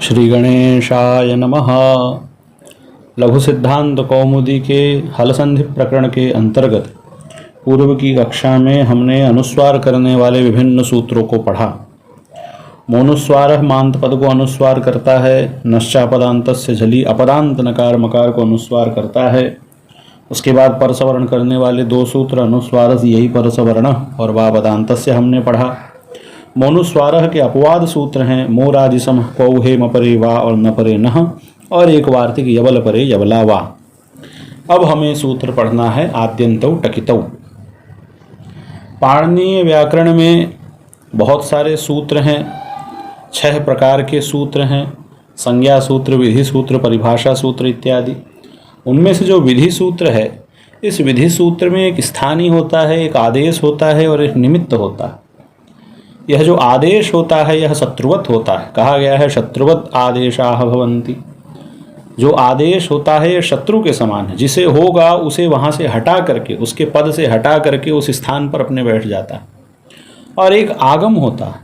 श्री गणेशाय नमः। लघु सिद्धांत कौमुदी के हल संधि प्रकरण के अंतर्गत पूर्व की कक्षा में हमने अनुस्वार करने वाले विभिन्न सूत्रों को पढ़ा। मोनुस्वार मांत पद को अनुस्वार करता है, नश्चापदांतस्य झली अपदांत नकार मकार को अनुस्वार करता है। उसके बाद परसवर्ण करने वाले दो सूत्र अनुस्वारस यही परसवर्ण और वापदांतस्य हमने पढ़ा। मोनुस्वारह के अपवाद सूत्र हैं मोराजिसम कौ हे मपरे वा और न परे नह और एक वार्तिक यबल परे यबला वा। अब हमें सूत्र पढ़ना है आद्यंतौ टकितौ। पाणिनीय व्याकरण में बहुत सारे सूत्र हैं, 6 प्रकार के सूत्र हैं, संज्ञा सूत्र, विधि सूत्र, परिभाषा सूत्र इत्यादि। उनमें से जो विधि सूत्र है, इस विधि सूत्र में एक स्थानीय होता है, एक आदेश होता है और एक निमित्त होता है। यह जो आदेश होता है यह शत्रुवत होता है, कहा गया है शत्रुवत आदेशाः भवन्ति। जो आदेश होता है यह शत्रु के समान है, जिसे होगा उसे वहाँ से हटा करके, उसके पद से हटा करके उस स्थान पर अपने बैठ जाता है। और एक आगम होता है,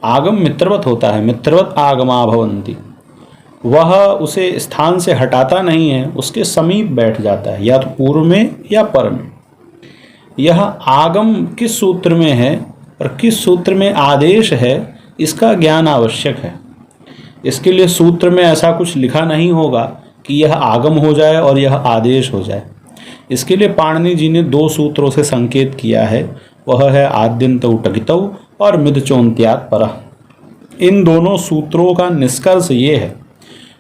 आगम मित्रवत होता है, मित्रवत आगमा भवन्ति। वह उसे स्थान से हटाता नहीं है, उसके समीप बैठ जाता है, या तो पूर्व में या पर में। यह आगम किस सूत्र में है और किस सूत्र में आदेश है, इसका ज्ञान आवश्यक है। इसके लिए सूत्र में ऐसा कुछ लिखा नहीं होगा कि यह आगम हो जाए और यह आदेश हो जाए। इसके लिए पाणिनि जी ने 2 सूत्रों से संकेत किया है, वह है आद्यन्तौ टकितौ और मिदचोन्त्यात् परः। इन दोनों सूत्रों का निष्कर्ष ये है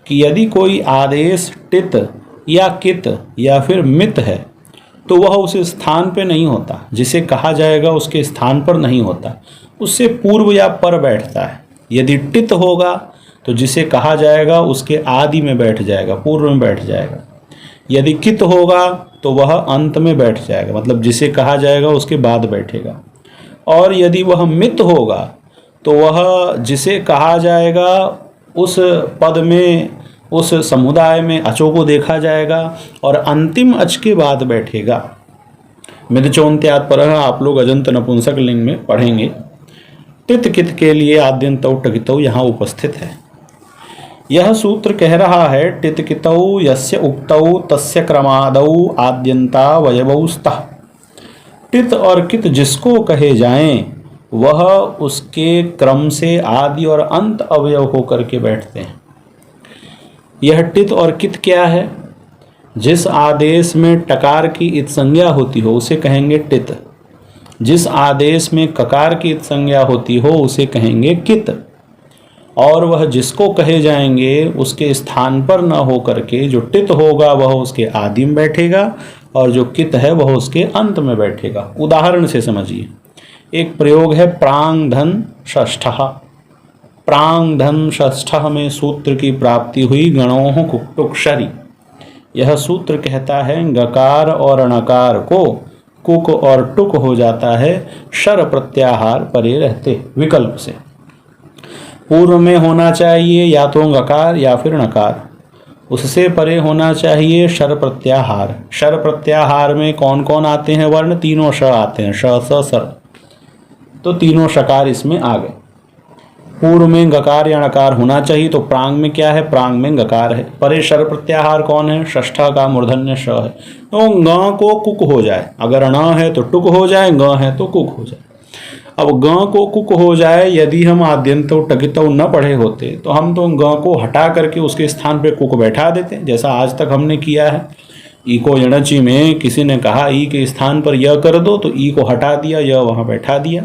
कि यदि कोई आदेश टित या कित या फिर मित है तो वह उस स्थान पे नहीं होता, जिसे कहा जाएगा उसके स्थान पर नहीं होता, उससे पूर्व या पर बैठता है। यदि टित होगा तो जिसे कहा जाएगा उसके आदि में बैठ जाएगा, पूर्व में बैठ जाएगा। यदि कित होगा तो वह अंत में बैठ जाएगा, मतलब जिसे कहा जाएगा उसके बाद बैठेगा। और यदि वह मित होगा तो वह जिसे कहा जाएगा उस पद में, उस समुदाय में अचों को देखा जाएगा और अंतिम अच के बाद बैठेगा। मिदचोन्त्यात् परः आप लोग अजंत नपुंसक लिंग में पढ़ेंगे। टित कित के लिए आद्यन्तौ टकितौ यहाँ उपस्थित है। यह सूत्र कह रहा है टित कितौ यस्य उक्तौ तस्य क्रमादौ आद्यन्ता वयवौ स्तः। टित और कित जिसको कहे जाएं वह उसके क्रम से आदि और अंत अवयव होकर के बैठते हैं। यह टित और कित क्या है? जिस आदेश में टकार की इत संज्ञा होती हो उसे कहेंगे टित, जिस आदेश में ककार की इत संज्ञा होती हो उसे कहेंगे कित। और वह जिसको कहे जाएंगे उसके स्थान पर न हो करके जो टित होगा वह उसके आदि में बैठेगा और जो कित है वह उसके अंत में बैठेगा। उदाहरण से समझिए, एक प्रयोग है प्रांग धन षष्ठः। प्रांग धन षष्ठः में सूत्र की प्राप्ति हुई गणोः कुक्टुक्षरी। यह सूत्र कहता है गकार और अणकार को कुक और टुक हो जाता है शर प्रत्याहार परे रहते विकल्प से। पूर्व में होना चाहिए या तो गकार या फिर नकार, उससे परे होना चाहिए शर प्रत्याहार। शर प्रत्याहार में कौन कौन आते हैं वर्ण? तीनों श आते हैं, श स सर, तो तीनों शकार इसमें आ गए। पूर्व में गकार या नकार होना चाहिए, तो प्रांग में क्या है? प्रांग में गकार है। परे शर प्रत्याहार कौन है? षष्ठा का मूर्धन्य श है, तो ग को कुक हो जाए। अगर न है तो टुक हो जाए, ग है तो कुक हो जाए। अब ग को कुक हो जाए, यदि हम आद्यन्तौ टकितौ न पढ़े होते तो हम तो ग को हटा करके उसके स्थान पे कुक बैठा देते, जैसा आज तक हमने किया है। ई को यणची में किसी ने कहा ई के स्थान पर य कर दो, तो ई को हटा दिया, य वहाँ बैठा दिया।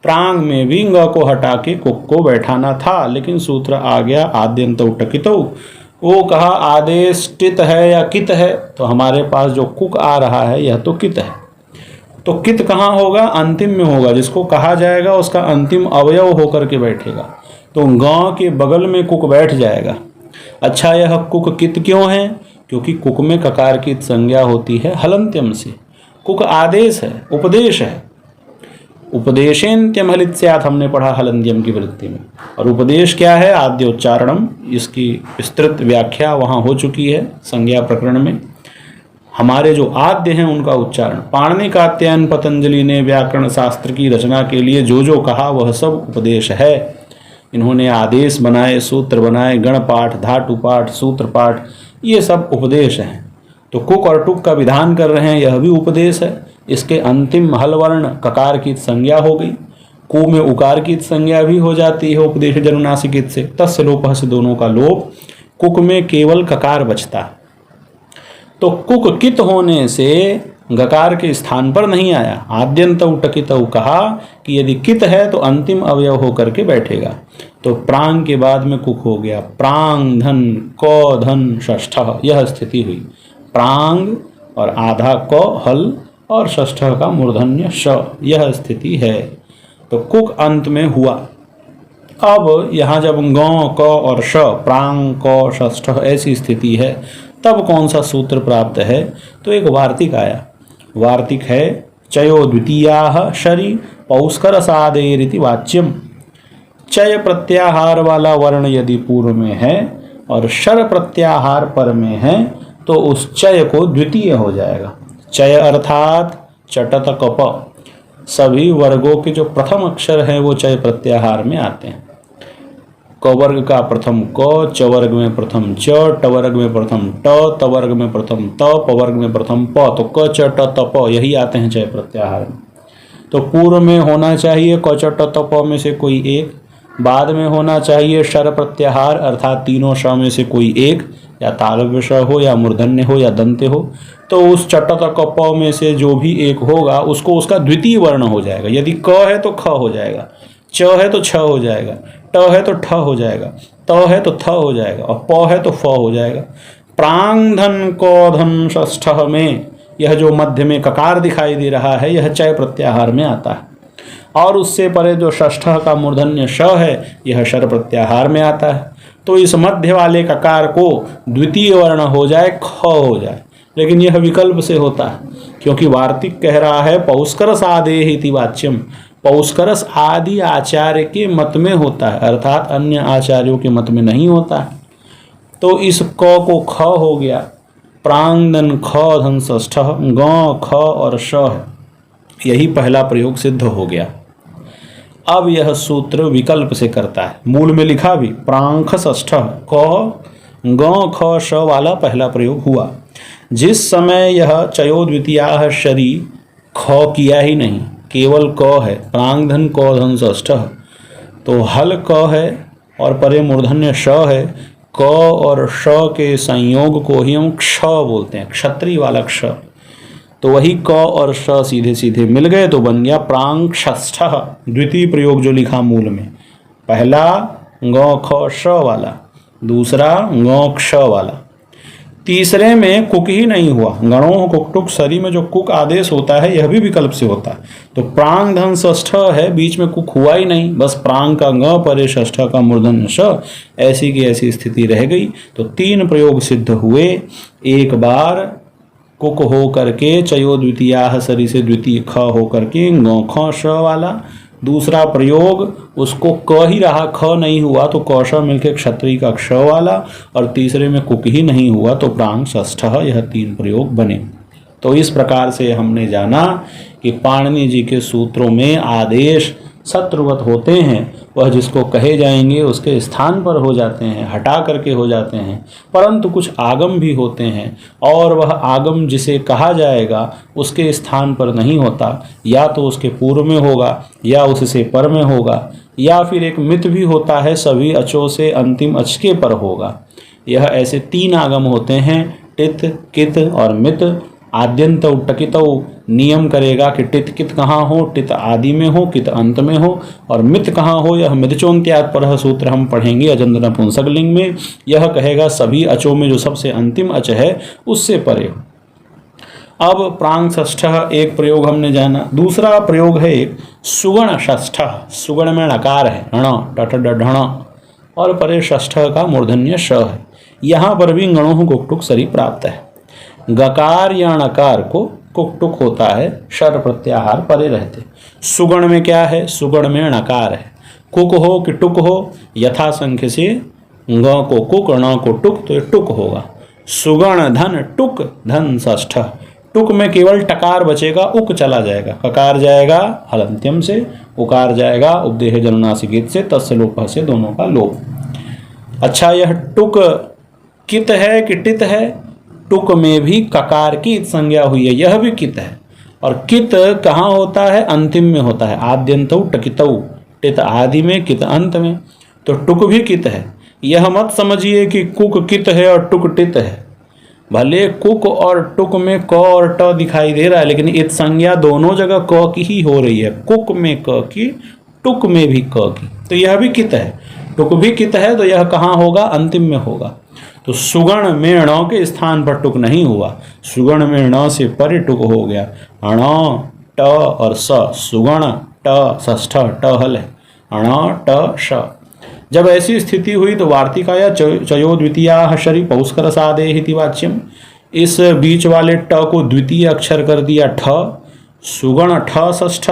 प्रांग में भी ग को हटा के कुक को बैठाना था, लेकिन सूत्र आ गया आद्यन्तौ टकितौ। वो कहा आदेश टित है या कित है, तो हमारे पास जो कुक आ रहा है यह तो कित है। तो कित कहाँ होगा? अंतिम में होगा, जिसको कहा जाएगा उसका अंतिम अवयव होकर के बैठेगा, तो ग के बगल में कुक बैठ जाएगा। अच्छा, यह कुक कित क्यों है? क्योंकि कुक में ककार की संज्ञा होती है हलन्त्यम से। कुक आदेश है, उपदेश है। उपदेशेन्त्यम हलित स्यात् हमने पढ़ा हलन्त्यम की वृत्ति में। और उपदेश क्या है? आद्य उच्चारणम। इसकी विस्तृत व्याख्या वहाँ हो चुकी है संज्ञा प्रकरण में। हमारे जो आद्य हैं उनका उच्चारण। पाणिनि कात्यायन पतंजलि ने व्याकरण शास्त्र की रचना के लिए जो जो कहा वह सब उपदेश है। इन्होंने आदेश बनाए, सूत्र बनाए, गण पाठ, धातु पाठ, सूत्र पाठ, ये सब उपदेश हैं। तो कुक और टुक का विधान कर रहे हैं, यह भी उपदेश है। इसके अंतिम हल वर्ण ककार की संज्ञा हो गई, कु में उकार की संज्ञा भी हो जाती है उपदेश जनुनासिक से। तस्य लोपः से दोनों का लोप, कुक में केवल ककार बचता है। तो कुक कित होने से गकार के स्थान पर नहीं आया। आद्यंत टकित कहा कि यदि कित है तो अंतिम अवयव होकर के बैठेगा। तो प्रांग के बाद में कुक हो गया, प्रांग धन क धन षष्ठः, यह स्थिति हुई। प्रांग और आधा क हल और षष्ठः का मूर्धन्य श, यह स्थिति है। तो कुक अंत में हुआ। अब यहाँ जब ग क और श, प्रांग क षष्ठः ऐसी स्थिति है, तब कौन सा सूत्र प्राप्त है? तो एक वार्तिक आया। वार्तिक है चयो द्वितीयाः शरी पौष्करसादेरिति वाच्यम। चय प्रत्याहार वाला वर्ण यदि पूर्व में है और शर प्रत्याहार पर में है तो उस चय को द्वितीय हो जाएगा। चय अर्थात चटत कप, सभी वर्गों के जो प्रथम अक्षर हैं वो चय प्रत्याहार में आते हैं। क वर्ग का प्रथम क, च वर्ग में प्रथम च, ट वर्ग में प्रथम ट, त वर्ग में प्रथम त, प वर्ग में प्रथम प, तो क च ट त प यही आते हैं चय प्रत्याहार में। तो पूर्व में होना चाहिए क च ट त प में से कोई एक, बाद में होना चाहिए शर प्रत्याहार अर्थात तीनों श में से कोई एक, या तालव्य श हो या मूर्धन्य हो या दंत्य हो। तो उस चट त क प में से जो भी एक होगा उसको उसका द्वितीय वर्ण हो जाएगा। यदि क है तो ख हो जाएगा, च है तो छ हो जाएगा, ट है तो ठ हो जाएगा, त है तो थ हो जाएगा और प है तो फ हो जाएगा। प्रांग धन क धन षष्ठः में यह जो मध्य में ककार दिखाई दे रहा है यह चय प्रत्याहार में आता है, और उससे परे जो षष्ठः का मूर्धन्य श है यह शर प्रत्याहार में आता है। तो इस मध्य वाले ककार को द्वितीय वर्ण हो जाए, ख हो जाए, लेकिन यह विकल्प से होता है क्योंकि वार्तिक कह रहा है पौष्करस आदेः इति वाच्यम। पौष्करस आदि आचार्य के मत में होता है, अर्थात अन्य आचार्यों के मत में नहीं होता है। तो इस क को ख हो गया, प्रांगधन ख धन षष्ठः, ग ख और श, यही पहला प्रयोग सिद्ध हो गया। अब यह सूत्र विकल्प से करता है, मूल में लिखा भी प्रांख षष्ठः, क ग ख श वाला पहला प्रयोग हुआ। जिस समय यह चयो द्वितीयाः शरी ख किया ही नहीं, केवल क है, प्रांगधन क धन षष्ठः, तो हल क है और परे मूर्धन्य श है। क और श के संयोग को ही हम क्ष बोलते हैं, क्षत्रिय वाला क्ष। तो वही क और श सीधे सीधे मिल गए तो बन गया प्रांग षष्ठः। द्वितीय प्रयोग जो लिखा मूल में, पहला ग ख श वाला, दूसरा ग क्ष वाला। तीसरे में कुक ही नहीं हुआ, गणों कुक टुक सरी में जो कुक आदेश होता है यह भी विकल्प से होता है। तो प्रांग धन षष्ठ है, बीच में कुक हुआ ही नहीं, बस प्रांग का ग परे षष्ठ का मूर्धन्य श, ऐसी की ऐसी स्थिति रह गई। तो तीन प्रयोग सिद्ध हुए, एक बार कुक हो करके चयो द्वितीयाः सरी से द्वितीय ख हो करके ग ख श वाला, दूसरा प्रयोग उसको क ही रहा, ख नहीं हुआ तो क श मिलके क्षत्रिय का क्ष वाला, और तीसरे में कुक ही नहीं हुआ तो प्रांग षष्ठः। यह तीन प्रयोग बने। तो इस प्रकार से हमने जाना कि पाणिनि जी के सूत्रों में आदेश शत्रुवत होते हैं, वह जिसको कहे जाएंगे उसके स्थान पर हो जाते हैं, हटा करके हो जाते हैं, परंतु कुछ आगम भी होते हैं और वह आगम जिसे कहा जाएगा उसके स्थान पर नहीं होता, या तो उसके पूर्व में होगा या उससे पर में होगा, या फिर एक मित भी होता है, सभी अचों से अंतिम अच के पर होगा। यह ऐसे तीन आगम होते हैं, टित कित और मित। आद्यंत टकित नियम करेगा कि टित कित कहाँ हो, टित आदि में हो, कित अंत में हो, और मित कहाँ हो, यह मिदचोन्त्यात् परः सूत्र हम पढ़ेंगे अजंत नपुंसक लिंग में। यह कहेगा सभी अचों में जो सबसे अंतिम अच है उससे परे हो। अब प्रांग षष्ठः एक प्रयोग हमने जाना। दूसरा प्रयोग है एक सुगण षष्ठः। सुगण में णकार है, ण टठ ढण, और परे षष्ठः का मूर्धन्य श है। यहाँ पर भी गणों गुक्टुक सरी प्राप्त है। गकार या णकार को कुकटुक होता है, शर प्रत्याहार परे रहते। सुगण में क्या है? सुगण में णकार है। कुक हो कि टुक हो, यथा संख्य से ग को कुक, ण को टुक, तो ये टुक होगा। सुगण धन टुक धन षष्ठ। टुक में केवल टकार बचेगा, उक चला जाएगा, ककार जाएगा हलंत्यम से उकार जाएगा उपदेश जनुनासिक इत से, तस्य लोपः से दोनों का लोप। अच्छा, यह टुक कित है कि टित है? टुक में भी ककार की इत संज्ञा हुई है, यह भी कित है। और कित कहाँ होता है? अंतिम में होता है, आद्यंतौ टकितौ, टित आदि में कित अंत में, तो टुक भी कित है। यह मत समझिए कि कुक कित है और टुक टित है। भले कुक और टुक में क और ट दिखाई दे रहा है, लेकिन इत संज्ञा दोनों जगह क की ही हो रही है, कुक में क की, टुक में भी क की, तो यह भी कित है। टुक भी कित है तो यह कहाँ होगा? अंतिम में होगा। तो सुगण में ण के स्थान पर टुक नहीं हुआ, सुगण में ण से परे टुक हो गया। अण ट और स, सुगण ट षष्ठ ट हल है, अण ट श। जब ऐसी स्थिति हुई तो वार्तिकाया चयो द्वितीया शरी पौस्कर सादे हिति वाच्यम, इस बीच वाले ट को द्वितीय अक्षर कर दिया ठ, सुगण ठ षष्ठ।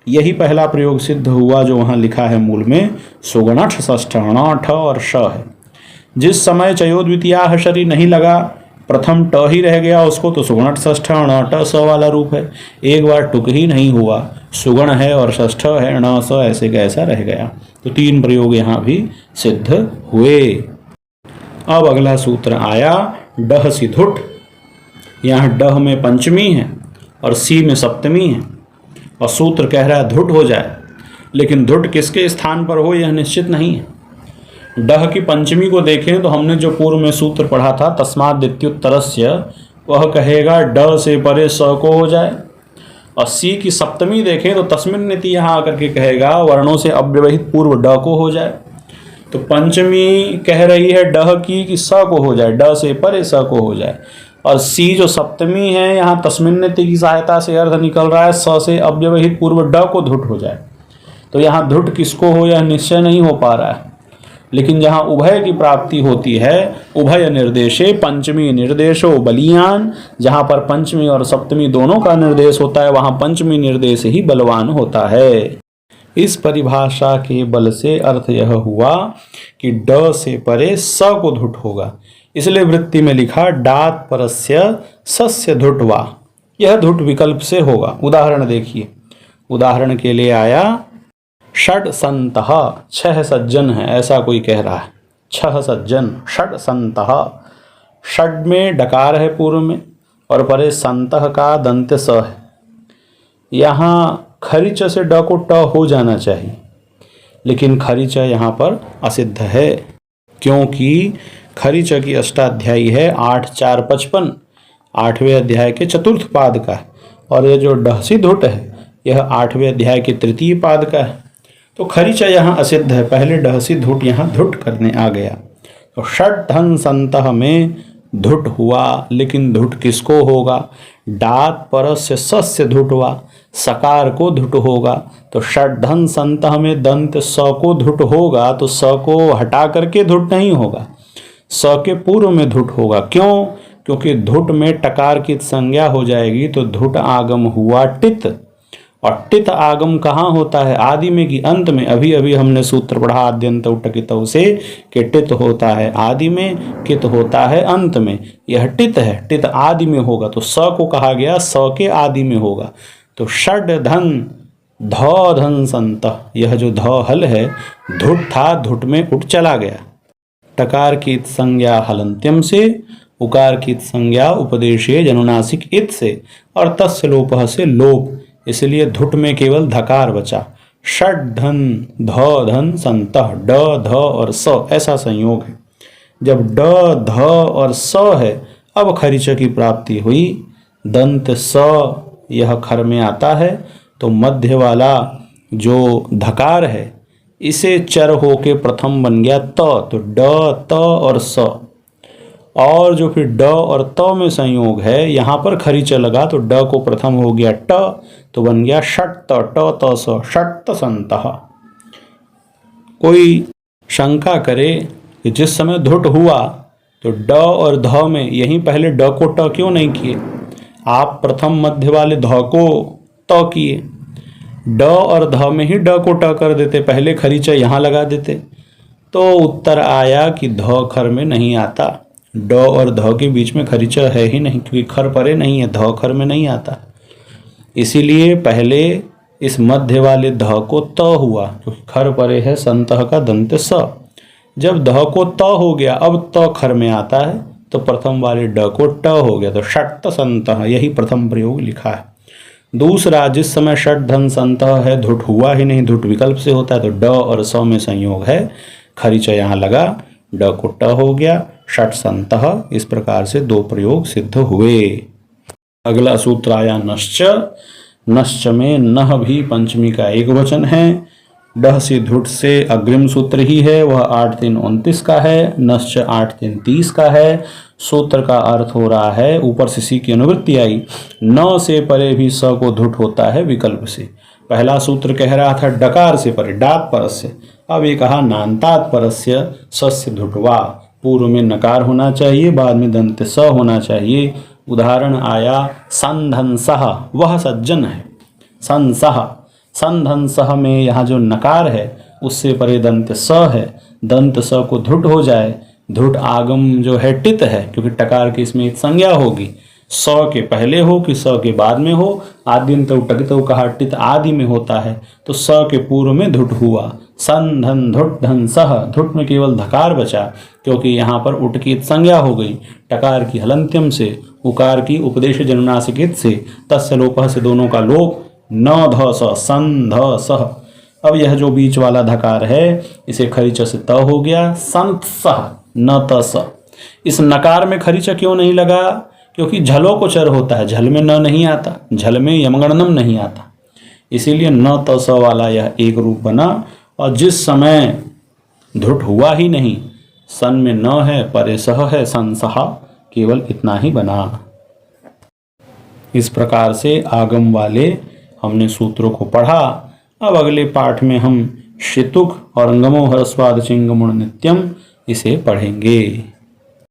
यही पहला प्रयोग सिद्ध हुआ जो वहाँ लिखा है मूल में, सुगणठ षष्ठ, ण ठ और श है। जिस समय चयो द्वितीया शरी नहीं लगा, प्रथम ट ही रह गया उसको, तो सुगणठ षष्ठ ण ट स वाला रूप है। एक बार टुक ही नहीं हुआ, सुगण है और षष्ठ है, ण स ऐसे का ऐसा रह गया। तो तीन प्रयोग यहाँ भी सिद्ध हुए। अब अगला सूत्र आया डह सिधुट। यहाँ डह में पंचमी है और सी में सप्तमी है, और सूत्र कह रहा है धुट हो जाए, लेकिन धुट किसके स्थान पर हो यह निश्चित नहीं है। डह की पंचमी को देखें तो हमने जो पूर्व में सूत्र पढ़ा था तस्मात् द्वितीयोत्तरस्य, वह कहेगा ड से परे स को हो जाए। और सी की सप्तमी देखें तो तस्मिन् नीति यहाँ आकर के कहेगा वर्णों से अव्यवहित पूर्व ड को हो जाए। तो पंचमी कह रही है डह की कि स को हो जाए, ड से परे स को हो जाए। और सी जो सप्तमी है यहाँ तस्मिन् नीति की सहायता से अर्थ निकल रहा है स से अव्यवहित पूर्व ड को धुट हो जाए। तो यहाँ धुट किसको हो यह निश्चय नहीं हो पा रहा है। लेकिन जहाँ उभय की प्राप्ति होती है, उभय निर्देशे पंचमी निर्देशो बलियान, जहाँ पर पंचमी और सप्तमी दोनों का निर्देश होता है वहाँ पंचमी निर्देश ही बलवान होता है। इस परिभाषा के बल से अर्थ यह हुआ कि ड से परे स को धुट होगा, इसलिए वृत्ति में लिखा डात परस्य सस्य धुटवा, यह धुट विकल्प से होगा। उदाहरण देखिए, उदाहरण के लिए आया षड संतः, छह सज्जन है ऐसा कोई कह रहा है, छह सज्जन, षड संतः। षड में डकार है पूर्व में और परे संतः का दंत स है। यहाँ खरिच से ड को ट हो जाना चाहिए, लेकिन खरिच यहाँ पर असिद्ध है, क्योंकि खरिच की अष्टाध्यायी है 8-4-55, 8वें अध्याय के चतुर्थ पाद का है, और यह जो डहसी धुट है यह 8वें अध्याय के तृतीय पाद का है। तो खरिच यहाँ असिद्ध है, पहले डहसी धुट यहाँ धुट करने आ गया। तो षड धन संतः में धुट हुआ, लेकिन धुट किसको होगा? डात परस्य सस्य धुटवा, सकार को धुट होगा। तो षड धन संतः में दंत स को धुट होगा, तो स को हटा करके धुट नहीं होगा, स के पूर्व में धुट होगा। क्यों? क्योंकि धुट में टकार की संज्ञा हो जाएगी, तो धुट आगम हुआ टित, और टित आगम कहाँ होता है? आदि में कि अंत में? अभी अभी हमने सूत्र पढ़ा आद्यंतौ टकितौ से कि टित होता है आदि में, कित होता है अंत में। यह टित है, टित आदि में होगा, तो स को कहा गया स के आदि में होगा। तो षड धन ध धन संत, यह जो ध हल है धुट था, धुट में उठ चला गया। टकार की संज्ञा हलंत्यम से, उकार की संज्ञा उपदेशीय जनुनासिक इत से, और तस्य लोपः से लोप, इसलिए धुट में केवल धकार बचा। षड धन ध धन संतः, ड ध और स ऐसा संयोग है। जब ड ध और स है, अब खरिच की प्राप्ति हुई, दंत स यह खर में आता है, तो मध्य वाला जो धकार है इसे चर होके प्रथम बन गया त, तो ड त और स, और जो फिर ड और त में संयोग है यहाँ पर खरिच लगा, तो ड को प्रथम हो गया ट, तो बन गया षट त ट त स, षट संतः। कोई शंका करे कि जिस समय धुट हुआ तो ड और ध में यहीं पहले ड को ट क्यों नहीं किए? आप प्रथम मध्य वाले ध को त किए, ड और ध में ही ड को ट कर देते, पहले खरिचा यहाँ लगा देते। तो उत्तर आया कि ध खर में नहीं आता, ड और ध के बीच में खरिचा है ही नहीं, क्योंकि खर परे नहीं है, ध खर में नहीं आता। इसीलिए पहले इस मध्य वाले ध को त हुआ, क्योंकि खर परे है संतः का दंत स। जब ध को त हो गया, अब त खर में आता है, तो प्रथम वाले ड को ट हो गया, तो षट् संतः, यही प्रथम प्रयोग लिखा है। दूसरा, जिस समय षट् धन संतः है, धुट हुआ ही नहीं, धुट विकल्प से होता है, तो ड और स में संयोग है, खरीच यहाँ लगा, ड को ट हो गया, षट् संतः। इस प्रकार से दो प्रयोग सिद्ध हुए। अगला सूत्र आया नश्च। नश्च में नह भी पंचमी का एक वचन है। डह से धुट से अग्रिम सूत्र ही है, वह 8 3 29 का है। नश्च 8 3 30 का है। सूत्र का अर्थ हो रहा है, ऊपर से सी की अनुवृत्ति आई, न से परे भी स को धुट होता है विकल्प से। पहला सूत्र कह रहा था डकार से परे, डात परस्य। अब ये कहा नान्तात परस्य सस्य धुटवा। पूर्व में नकार होना चाहिए, बाद में दंत स होना चाहिए। उदाहरण आया संधंसः, वह सज्जन है। संसः, संधंसः में यहाँ जो नकार है उससे परे दंत स है, दंत स को धुट हो जाए। धुट आगम जो है टित है, क्योंकि टकार की इसमें एक संज्ञा होगी, स के पहले हो कि स के बाद में हो। आद्यंत टकित कहा टित आदि में होता है, तो स के पूर्व में धुट हुआ। सन धन धुट धन सह, धुट में केवल धकार बचा, क्योंकि यहाँ पर उट की संज्ञा हो गई। टकार की हलंत्यम से, उकार की उपदेश जनुनासिक से, तस्य लोपः से दोनों का लोप, न ध स, सन ध सह। अब यह जो बीच वाला धकार है, इसे खरीच से त हो गया, संत सह न त स। इस नकार में खरीच क्यों नहीं लगा? क्योंकि झलो को चर होता है, झल में न नहीं आता, झल में यमगणनम नहीं आता, इसीलिए न त स वाला यह एक रूप बना। और जिस समय धुट हुआ ही नहीं, सन में न है, परे सह है, संसहा, केवल इतना ही बना। इस प्रकार से आगम वाले हमने सूत्रों को पढ़ा। अब अगले पाठ में हम शितुक और अंगमो ह्रस्वाद चिंगमुण नित्यम इसे पढ़ेंगे।